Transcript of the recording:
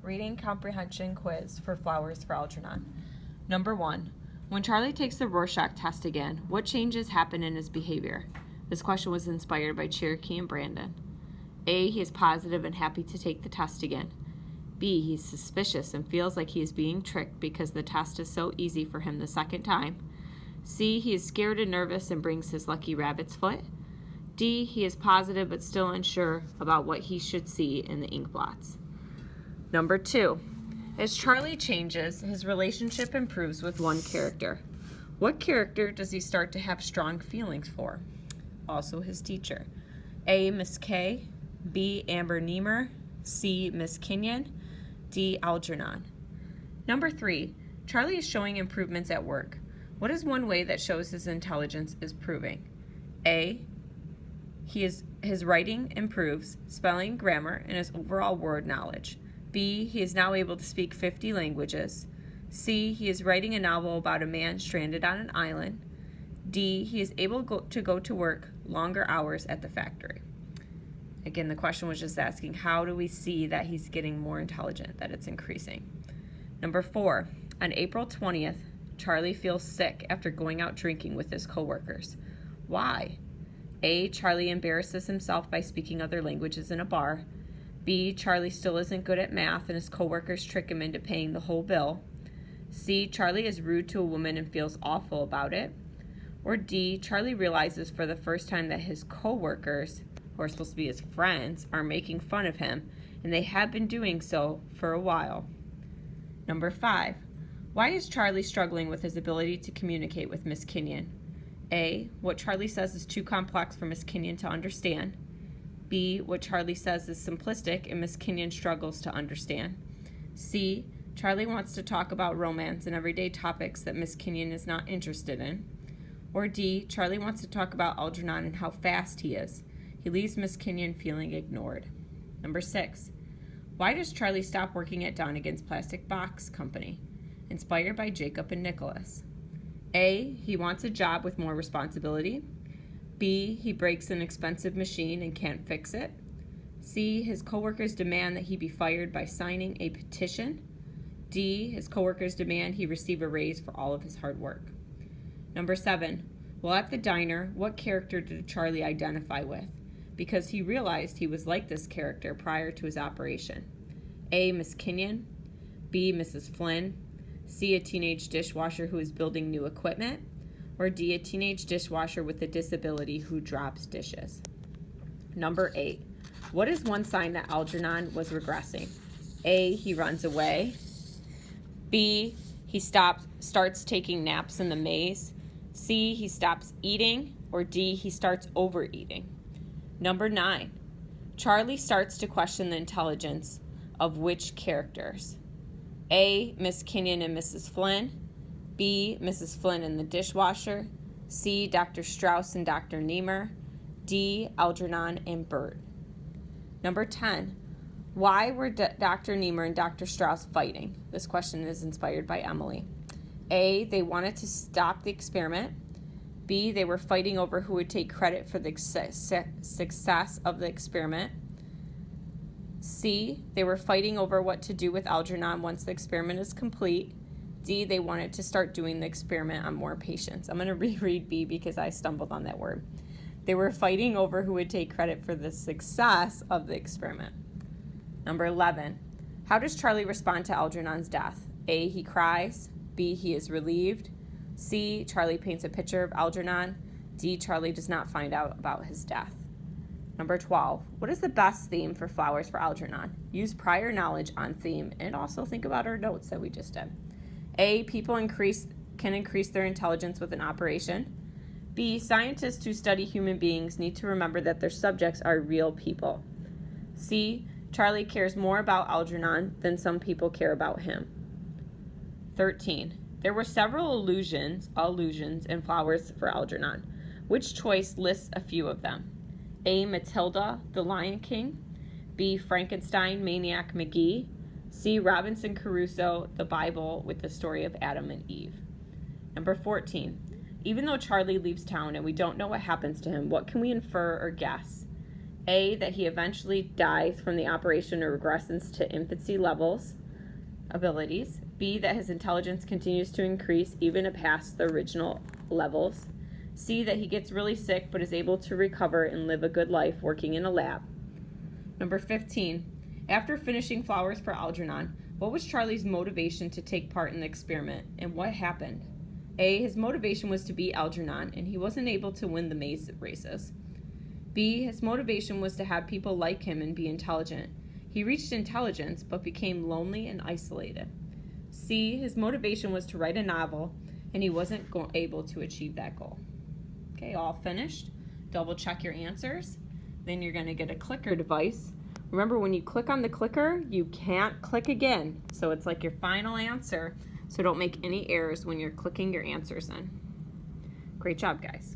Reading Comprehension Quiz for Flowers for Algernon. Number 1. When Charlie takes the Rorschach test again, what changes happen in his behavior? This question was inspired by Cherokee and Brandon. A. He is positive and happy to take the test again. B. He's suspicious and feels like he is being tricked because the test is so easy for him the second time. C. He is scared and nervous and brings his lucky rabbit's foot. D. He is positive but still unsure about what he should see in the ink blots. Number 2. As Charlie changes, his relationship improves with one character. What character does he start to have strong feelings for? Also his teacher. A. Miss K. B. Amber Niemer. C. Miss Kenyon. D. Algernon. Number 3. Charlie is showing improvements at work. What is one way that shows his intelligence is proving? A. His writing improves, spelling, grammar, and his overall word knowledge. B. He is now able to speak 50 languages. C. He is writing a novel about a man stranded on an island. D. He is able to go to work longer hours at the factory. Again, the question was just asking, how do we see that he's getting more intelligent, that it's increasing? Number 4. On April 20th, Charlie feels sick after going out drinking with his coworkers. Why? A. Charlie embarrasses himself by speaking other languages in a bar. B. Charlie still isn't good at math and his coworkers trick him into paying the whole bill. C. Charlie is rude to a woman and feels awful about it. Or D. Charlie realizes for the first time that his coworkers, who are supposed to be his friends, are making fun of him, and they have been doing so for a while. Number 5. Why is Charlie struggling with his ability to communicate with Miss Kenyon? A. What Charlie says is too complex for Miss Kenyon to understand. B. What Charlie says is simplistic and Miss Kenyon struggles to understand. C. Charlie wants to talk about romance and everyday topics that Miss Kenyon is not interested in. Or D. Charlie wants to talk about Algernon and how fast he is. He leaves Miss Kenyon feeling ignored. Number 6. Why does Charlie stop working at Donegan's Plastic Box Company? Inspired by Jacob and Nicholas. A. He wants a job with more responsibility. B. He breaks an expensive machine and can't fix it. C. His coworkers demand that he be fired by signing a petition. D. His coworkers demand he receive a raise for all of his hard work. Number 7. While at the diner, what character did Charlie identify with? Because he realized he was like this character prior to his operation. A. Miss Kenyon. B. Mrs. Flynn. C. A teenage dishwasher who is building new equipment. Or D. A teenage dishwasher with a disability who drops dishes. Number 8. What is one sign that Algernon was regressing? A. He runs away. B. He starts taking naps in the maze. C. He stops eating. Or D. He starts overeating. Number 9. Charlie starts to question the intelligence of which characters? A. Miss Kenyon and Mrs. Flynn. B. Mrs. Flynn and the dishwasher. C. Dr. Strauss and Dr. Niemer. D. Algernon and Bert. Number 10. Why were Dr. Niemer and Dr. Strauss fighting? This question is inspired by Emily. A. They wanted to stop the experiment. B. They were fighting over who would take credit for the success of the experiment. C. They were fighting over what to do with Algernon once the experiment is complete. D. They wanted to start doing the experiment on more patients. I'm going to reread B because I stumbled on that word. They were fighting over who would take credit for the success of the experiment. Number 11. How does Charlie respond to Algernon's death? A. He cries. B. He is relieved. C. Charlie paints a picture of Algernon. D. Charlie does not find out about his death. Number 12. What is the best theme for Flowers for Algernon? Use prior knowledge on theme and also think about our notes that we just did. A. People can increase their intelligence with an operation. B. Scientists who study human beings need to remember that their subjects are real people. C. Charlie cares more about Algernon than some people care about him. 13. There were several allusions in Flowers for Algernon. Which choice lists a few of them? A. Matilda, the Lion King. B. Frankenstein, Maniac McGee. C. Robinson Crusoe, the Bible with the story of Adam and Eve. Number 14. Even though Charlie leaves town and we don't know what happens to him, what can we infer or guess? A, that he eventually dies from the operation or regresses to infancy levels abilities. B, that his intelligence continues to increase even past the original levels. C, that he gets really sick but is able to recover and live a good life working in a lab. Number 15. After finishing Flowers for Algernon, what was Charlie's motivation to take part in the experiment, and what happened? A, his motivation was to beat Algernon, and he wasn't able to win the maze races. B, his motivation was to have people like him and be intelligent. He reached intelligence, but became lonely and isolated. C, his motivation was to write a novel, and he wasn't able to achieve that goal. Okay, all finished. Double check your answers. Then you're going to get a clicker device. Remember, when you click on the clicker, you can't click again. So it's like your final answer. So don't make any errors when you're clicking your answers in. Great job, guys.